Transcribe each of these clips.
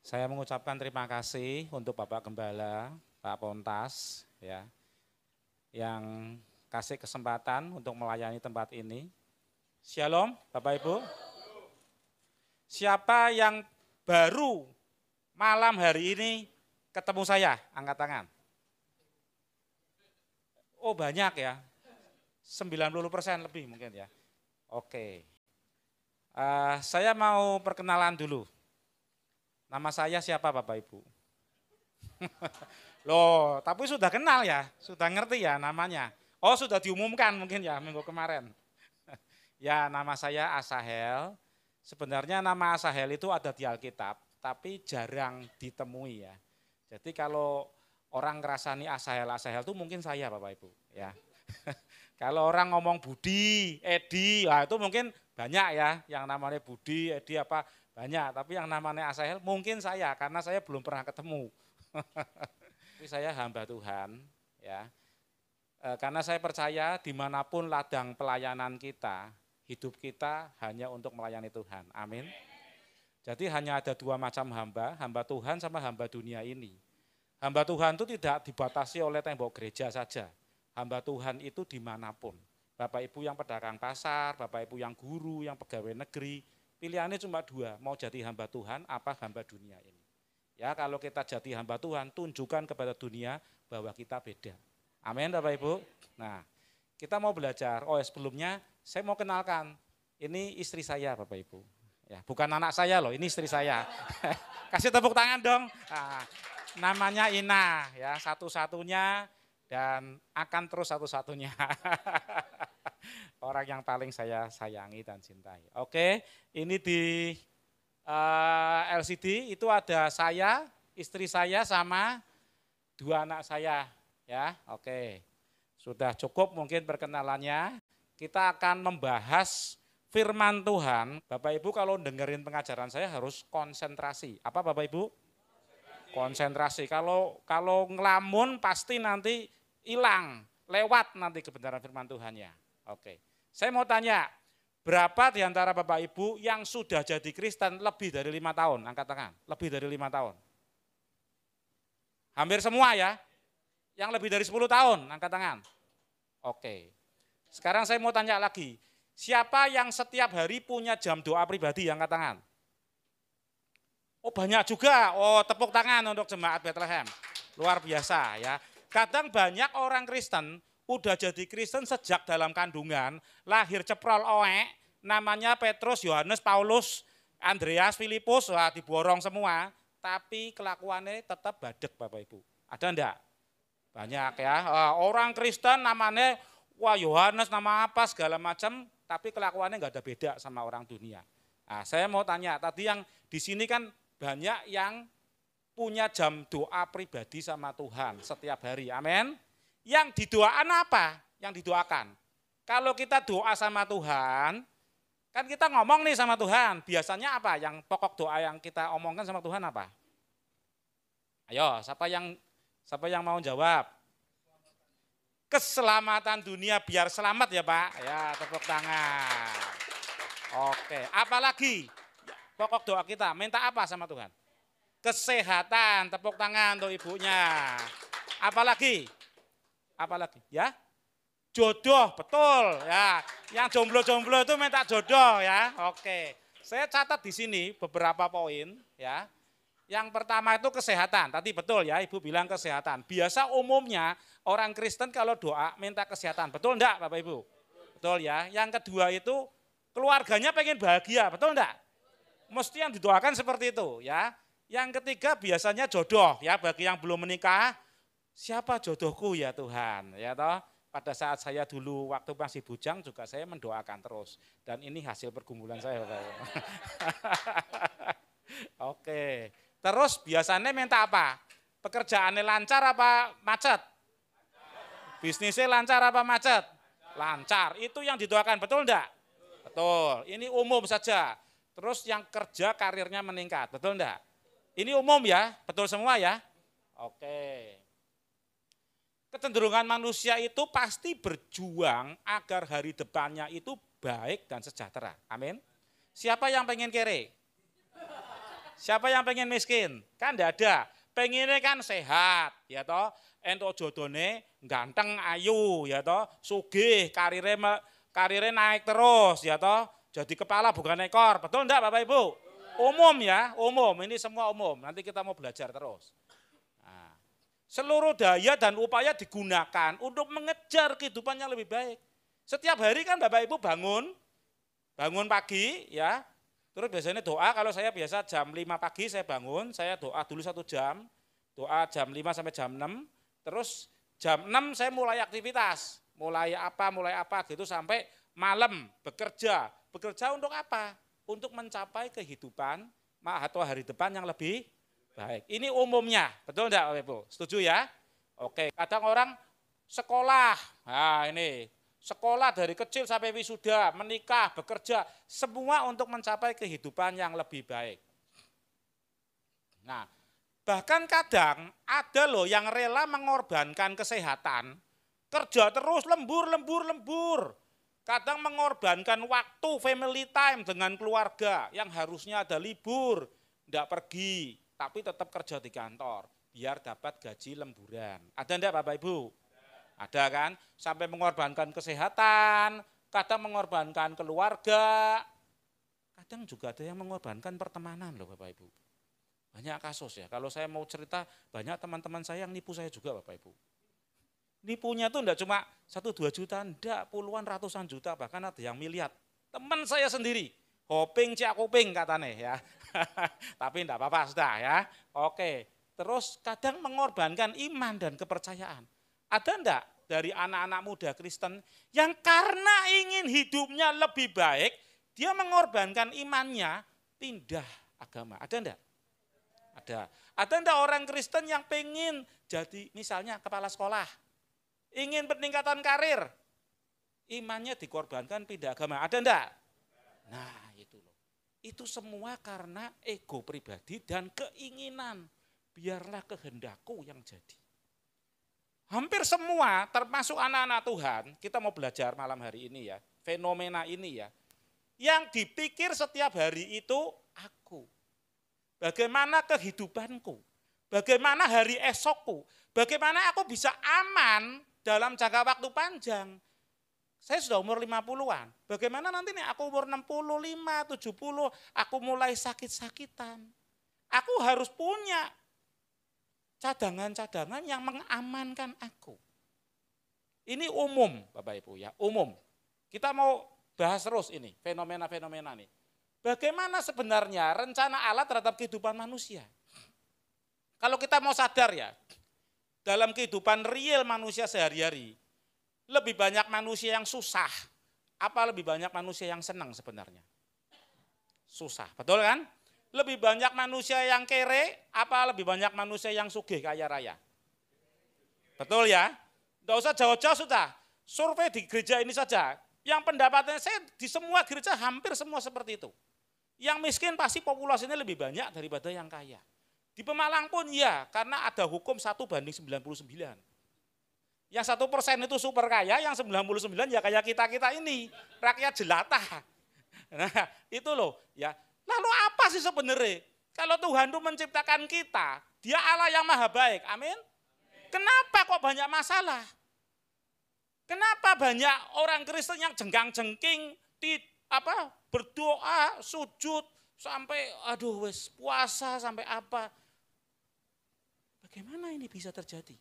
Saya mengucapkan terima kasih untuk Bapak Gembala, Pak Pontas, ya, yang kasih kesempatan untuk melayani tempat ini. Shalom, Bapak Ibu. Siapa yang baru malam hari ini ketemu saya? Angkat tangan. Oh banyak ya, 90% lebih mungkin ya. Oke, saya mau perkenalan dulu. Nama saya siapa Bapak Ibu? Loh, tapi sudah kenal ya, sudah ngerti ya namanya. Oh sudah diumumkan mungkin ya minggu kemarin. Ya nama saya Asahel. Sebenarnya nama Asahel itu ada di Alkitab, tapi jarang ditemui ya. Jadi kalau orang ngerasani Asahel itu mungkin saya Bapak Ibu ya. Kalau orang ngomong Budi, Edi, nah itu mungkin banyak ya yang namanya Budi, Edi apa banyak. Tapi yang namanya Asahel mungkin saya karena saya belum pernah ketemu. Tapi saya hamba Tuhan ya. Karena saya percaya dimanapun ladang pelayanan kita, hidup kita hanya untuk melayani Tuhan. Amin. Jadi hanya ada dua macam hamba Tuhan sama hamba dunia ini. Hamba Tuhan itu tidak dibatasi oleh tembok gereja saja. Hamba Tuhan itu dimanapun. Bapak Ibu yang pedagang pasar, Bapak Ibu yang guru, yang pegawai negeri, pilihannya cuma dua, mau jadi hamba Tuhan apa hamba dunia ini. Ya kalau kita jadi hamba Tuhan, tunjukkan kepada dunia bahwa kita beda. Amin Bapak Ibu. Nah kita mau belajar, sebelumnya saya mau kenalkan, ini istri saya Bapak Ibu. Ya, bukan anak saya loh, ini istri saya. Kasih tepuk tangan dong. Nah, namanya Ina, ya satu-satunya dan akan terus satu-satunya. Orang yang paling saya sayangi dan cintai. Oke, ini di LCD itu ada saya, istri saya sama dua anak saya. Ya, oke. Sudah cukup mungkin perkenalannya. Kita akan membahas firman Tuhan. Bapak Ibu kalau dengerin pengajaran saya harus konsentrasi. Apa Bapak Ibu? Konsentrasi. Kalau ngelamun pasti nanti hilang, lewat nanti kebenaran firman Tuhannya. Oke. Saya mau tanya, berapa di antara Bapak Ibu yang sudah jadi Kristen lebih dari 5 tahun? Angkat tangan. Lebih dari 5 tahun. Hampir semua ya. Yang lebih dari 10 tahun, angkat tangan. Oke. Sekarang saya mau tanya lagi. Siapa yang setiap hari punya jam doa pribadi? Angkat tangan. Oh banyak juga. Oh tepuk tangan untuk jemaat Bethlehem. Luar biasa ya. Kadang banyak orang Kristen udah jadi Kristen sejak dalam kandungan, lahir ceprol oek, namanya Petrus, Yohanes, Paulus, Andreas, Filipus, wah diborong semua, tapi kelakuannya tetap badek Bapak Ibu. Ada enggak? Banyak ya. Orang Kristen namanya wah Yohanes nama apa segala macam, tapi kelakuannya enggak ada beda sama orang dunia. Nah, saya mau tanya, tadi yang di sini kan banyak yang punya jam doa pribadi sama Tuhan setiap hari, amin. Yang didoakan apa? Yang didoakan. Kalau kita doa sama Tuhan, kan kita ngomong nih sama Tuhan, biasanya apa? Yang pokok doa yang kita omongkan sama Tuhan apa? Ayo, siapa yang mau jawab? Keselamatan dunia biar selamat ya Pak. Ya, tepuk tangan. Oke, apalagi pokok doa kita, minta apa sama Tuhan? Kesehatan, tepuk tangan untuk ibunya. Apalagi? Ya? Jodoh, betul ya. Yang jomblo-jomblo itu minta jodoh ya. Oke. Saya catat di sini beberapa poin ya. Yang pertama itu kesehatan. Tadi betul ya, Ibu bilang kesehatan. Biasa umumnya orang Kristen kalau doa minta kesehatan. Betul enggak Bapak Ibu? Betul ya. Yang kedua itu keluarganya pengen bahagia. Betul enggak? Mesti yang didoakan seperti itu ya. Yang ketiga biasanya jodoh ya, bagi yang belum menikah, siapa jodohku ya Tuhan, ya toh. Pada saat saya dulu waktu masih bujang juga saya mendoakan terus, dan ini hasil pergumulan saya Bapak. Oke, terus biasanya minta apa? Pekerjaannya lancar apa macet? Bisnisnya lancar apa macet? Lancar, itu yang didoakan, betul enggak? Betul, ini umum saja. Terus yang kerja karirnya meningkat, betul enggak? Ini umum ya, betul semua ya? Oke. Kecenderungan manusia itu pasti berjuang agar hari depannya itu baik dan sejahtera. Amin. Siapa yang pengen kere? Siapa yang pengen miskin? Kan enggak ada. Pengennya kan sehat, ya toh. Entuk jodone ganteng, ayu, ya toh. Sugih, karirnya naik terus, ya toh. Jadi kepala bukan ekor. Betul enggak Bapak Ibu? Umum ya, umum. Ini semua umum. Nanti kita mau belajar terus. Nah, seluruh daya dan upaya digunakan untuk mengejar kehidupan yang lebih baik. Setiap hari kan Bapak Ibu bangun pagi ya, terus biasanya doa. Kalau saya biasa jam 5 pagi saya bangun, saya doa dulu 1 jam, doa jam 5 sampai jam 6, terus jam 6 saya mulai aktivitas, mulai apa gitu sampai malam bekerja. Bekerja untuk apa? Untuk mencapai kehidupan atau hari depan yang lebih baik. Ini umumnya, betul enggak Bapak Ibu? Setuju ya? Oke, kadang orang sekolah, nah ini sekolah dari kecil sampai wisuda, menikah, bekerja, semua untuk mencapai kehidupan yang lebih baik. Nah, bahkan kadang ada loh yang rela mengorbankan kesehatan, kerja terus lembur. Kadang mengorbankan waktu family time dengan keluarga yang harusnya ada libur, enggak pergi, tapi tetap kerja di kantor, biar dapat gaji lemburan. Ada enggak Bapak Ibu? Ada kan? Sampai mengorbankan kesehatan, kadang mengorbankan keluarga, kadang juga ada yang mengorbankan pertemanan loh Bapak Ibu. Banyak kasus ya, kalau saya mau cerita banyak teman-teman saya yang nipu saya juga Bapak Ibu. Nipunya tuh enggak cuma 1-2 juta, enggak puluhan ratusan juta, bahkan ada yang miliar. Teman saya sendiri, hoping ciakuping katanya ya. Tapi enggak apa-apa sudah ya. Oke, terus kadang mengorbankan iman dan kepercayaan. Ada enggak dari anak-anak muda Kristen yang karena ingin hidupnya lebih baik, dia mengorbankan imannya, pindah agama. Ada enggak? Ada. Ada enggak orang Kristen yang pengen jadi misalnya kepala sekolah, ingin peningkatan karir, imannya dikorbankan pindah agama. Ada enggak? Nah itu loh. Itu semua karena ego pribadi dan keinginan. Biarlah kehendakku yang jadi. Hampir semua termasuk anak-anak Tuhan, kita mau belajar malam hari ini ya, fenomena ini ya. Yang dipikir setiap hari itu aku. Bagaimana kehidupanku, bagaimana hari esokku, bagaimana aku bisa aman dalam jangka waktu panjang. Saya sudah umur 50-an, bagaimana nanti nih aku umur 65, 70, aku mulai sakit-sakitan. Aku harus punya cadangan-cadangan yang mengamankan aku. Ini umum Bapak Ibu ya, umum. Kita mau bahas terus ini, fenomena-fenomena nih. Bagaimana sebenarnya rencana Allah terhadap kehidupan manusia? Kalau kita mau sadar ya, dalam kehidupan real manusia sehari-hari, lebih banyak manusia yang susah, apa lebih banyak manusia yang senang sebenarnya? Susah, betul kan? Lebih banyak manusia yang kere, apa lebih banyak manusia yang sugih kaya raya? Betul ya? Enggak usah jauh-jauh sudah. Survei di gereja ini saja, yang pendapatannya saya di semua gereja hampir semua seperti itu. Yang miskin pasti populasinya lebih banyak daripada yang kaya. Di Pemalang pun ya, karena ada hukum 1:99. Yang 1% itu super kaya, yang 99 ya kayak kita-kita ini, rakyat jelata. Nah itu loh ya. Lalu apa sih sebenarnya? Kalau Tuhan itu menciptakan kita, Dia Allah yang maha baik, amin. Kenapa kok banyak masalah? Kenapa banyak orang Kristen yang jengkang-jengking, berdoa, sujud, sampai wes puasa, sampai apa. Bagaimana ini bisa terjadi?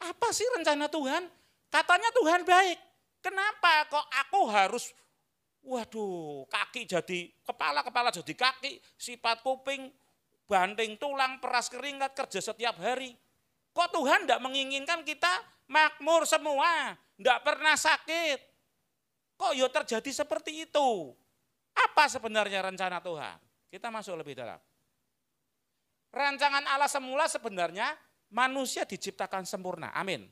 Apa sih rencana Tuhan? Katanya Tuhan baik. Kenapa kok aku harus kaki jadi kepala jadi kaki, sifat kuping, banting tulang, peras keringat, kerja setiap hari. Kok Tuhan tidak menginginkan kita makmur semua, tidak pernah sakit. Kok ya terjadi seperti itu? Apa sebenarnya rencana Tuhan? Kita masuk lebih dalam. Rancangan Allah semula sebenarnya manusia diciptakan sempurna, amin.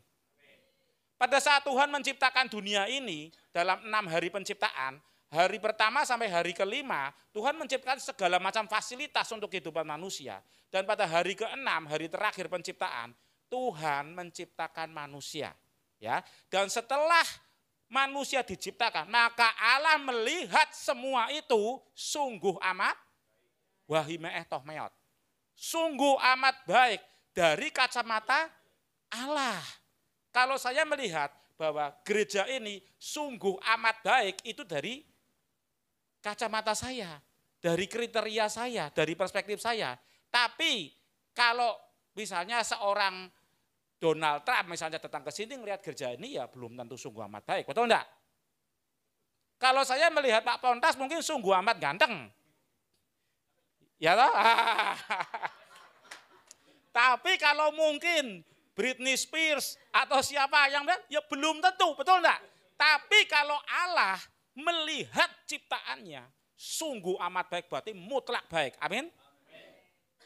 Pada saat Tuhan menciptakan dunia ini dalam 6 hari penciptaan, hari pertama sampai hari kelima, Tuhan menciptakan segala macam fasilitas untuk kehidupan manusia. Dan pada hari ke-6, hari terakhir penciptaan, Tuhan menciptakan manusia. Ya. Dan setelah manusia diciptakan, maka Allah melihat semua itu sungguh amat Wahimeeh toh meot. Sungguh amat baik dari kacamata Allah. Kalau saya melihat bahwa gereja ini sungguh amat baik itu dari kacamata saya, dari kriteria saya, dari perspektif saya. Tapi kalau misalnya seorang Donald Trump misalnya datang ke sini melihat gereja ini ya belum tentu sungguh amat baik, betul enggak? Kalau saya melihat Pak Pontas mungkin sungguh amat ganteng. Ya toh? Tapi kalau mungkin Britney Spears atau siapa yang ya belum tentu, betul enggak? Tapi kalau Allah melihat ciptaannya sungguh amat baik, berarti mutlak baik. Amin?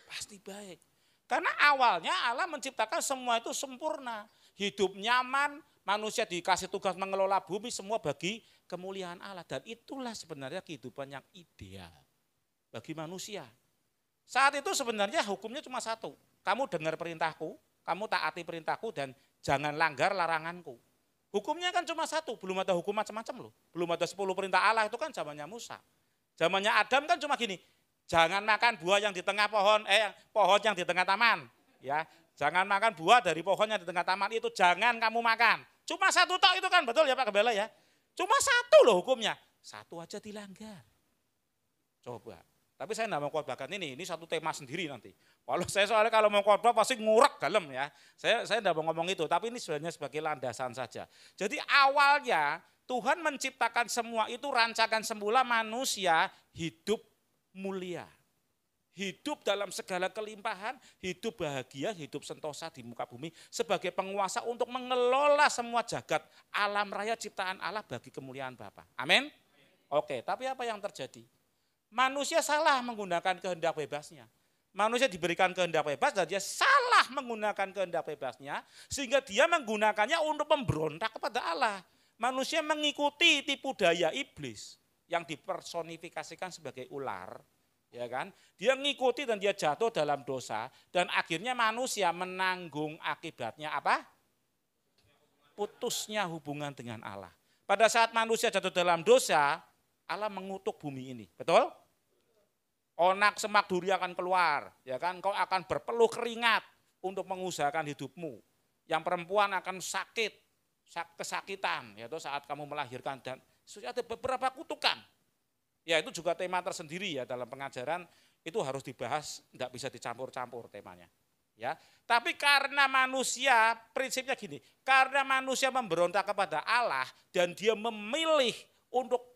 Pasti baik. Karena awalnya Allah menciptakan semua itu sempurna. Hidup nyaman, manusia dikasih tugas mengelola bumi, semua bagi kemuliaan Allah. Dan itulah sebenarnya kehidupan yang ideal bagi manusia. Saat itu sebenarnya hukumnya cuma satu. Kamu dengar perintahku, kamu taati perintahku dan jangan langgar laranganku. Hukumnya kan cuma satu, belum ada hukum macam-macam loh. Belum ada 10 perintah Allah, itu kan zamannya Musa. Zamannya Adam kan cuma gini, jangan makan buah yang di tengah pohon yang di tengah taman. Ya, jangan makan buah dari pohon yang di tengah taman, itu jangan kamu makan. Cuma satu tok itu kan, betul ya Pak Gembala ya. Cuma satu loh hukumnya, satu aja dilanggar. Coba. Tapi saya tidak mau khotbahkan ini satu tema sendiri nanti. Kalau saya soalnya kalau mau khotbah pasti ngurek dalam ya. Saya tidak mau ngomong itu, tapi ini sebenarnya sebagai landasan saja. Jadi awalnya Tuhan menciptakan semua itu rancangan semula manusia hidup mulia. Hidup dalam segala kelimpahan, hidup bahagia, hidup sentosa di muka bumi sebagai penguasa untuk mengelola semua jagat alam raya ciptaan Allah bagi kemuliaan Bapa. Amin. Oke, tapi apa yang terjadi? Manusia salah menggunakan kehendak bebasnya. Manusia diberikan kehendak bebas dan dia salah menggunakan kehendak bebasnya sehingga dia menggunakannya untuk memberontak kepada Allah. Manusia mengikuti tipu daya iblis yang dipersonifikasikan sebagai ular, ya kan? Dia mengikuti dan dia jatuh dalam dosa dan akhirnya manusia menanggung akibatnya apa? Putusnya hubungan dengan Allah. Pada saat manusia jatuh dalam dosa, Allah mengutuk bumi ini, betul? Onak semak duri akan keluar, ya kan? Kau akan berpeluh keringat untuk mengusahakan hidupmu. Yang perempuan akan sakit, kesakitan, yaitu saat kamu melahirkan dan sudah ada beberapa kutukan. Ya itu juga tema tersendiri ya dalam pengajaran itu harus dibahas, tidak bisa dicampur-campur temanya. Ya, tapi karena manusia prinsipnya gini, karena manusia memberontak kepada Allah dan dia memilih untuk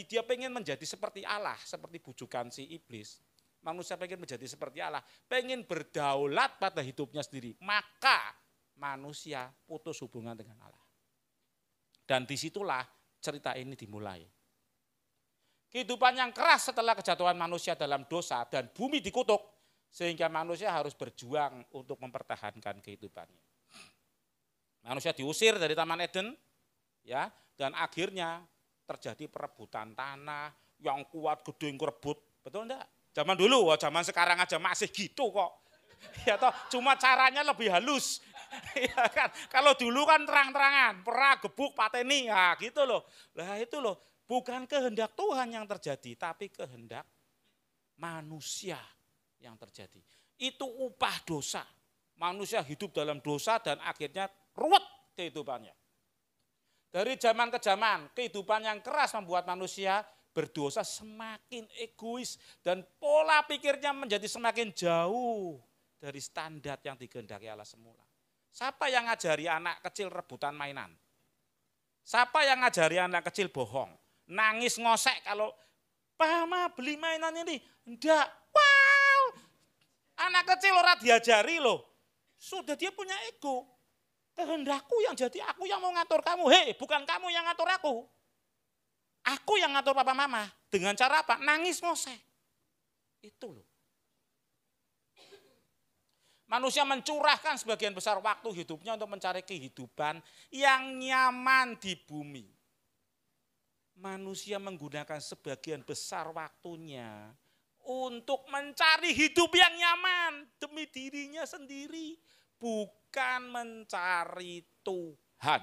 dia pengen menjadi seperti Allah, seperti bujukan si iblis. Manusia pengen menjadi seperti Allah, pengen berdaulat pada hidupnya sendiri. Maka manusia putus hubungan dengan Allah. Dan disitulah cerita ini dimulai. Kehidupan yang keras setelah kejatuhan manusia dalam dosa dan bumi dikutuk, sehingga manusia harus berjuang untuk mempertahankan kehidupannya. Manusia diusir dari Taman Eden, ya, dan akhirnya terjadi perebutan tanah, yang kuat gede ngerebut, betul enggak? Zaman dulu, zaman sekarang aja masih gitu kok. Ya toh, cuma caranya lebih halus. Ya kan? Kalau dulu kan terang-terangan, perah gebuk pateni, ya gitu loh. Lah itu loh, bukan kehendak Tuhan yang terjadi, tapi kehendak manusia yang terjadi. Itu upah dosa. Manusia hidup dalam dosa dan akhirnya ruwet kehidupannya. Dari zaman ke zaman, kehidupan yang keras membuat manusia berdosa semakin egois dan pola pikirnya menjadi semakin jauh dari standar yang dikehendaki Allah semula. Siapa yang ngajari anak kecil rebutan mainan? Siapa yang ngajari anak kecil bohong? Nangis ngosek kalau, "Mama beli mainan ini." Enggak. Wow. Anak kecil orang diajari loh. Sudah dia punya ego. Kehendakku yang jadi, aku yang mau ngatur kamu. Hei, bukan kamu yang ngatur aku. Aku yang ngatur papa mama. Dengan cara apa? Nangis ngosek. Itu loh. Manusia mencurahkan sebagian besar waktu hidupnya untuk mencari kehidupan yang nyaman di bumi. Manusia menggunakan sebagian besar waktunya untuk mencari hidup yang nyaman demi dirinya sendiri. Bukan mencari Tuhan.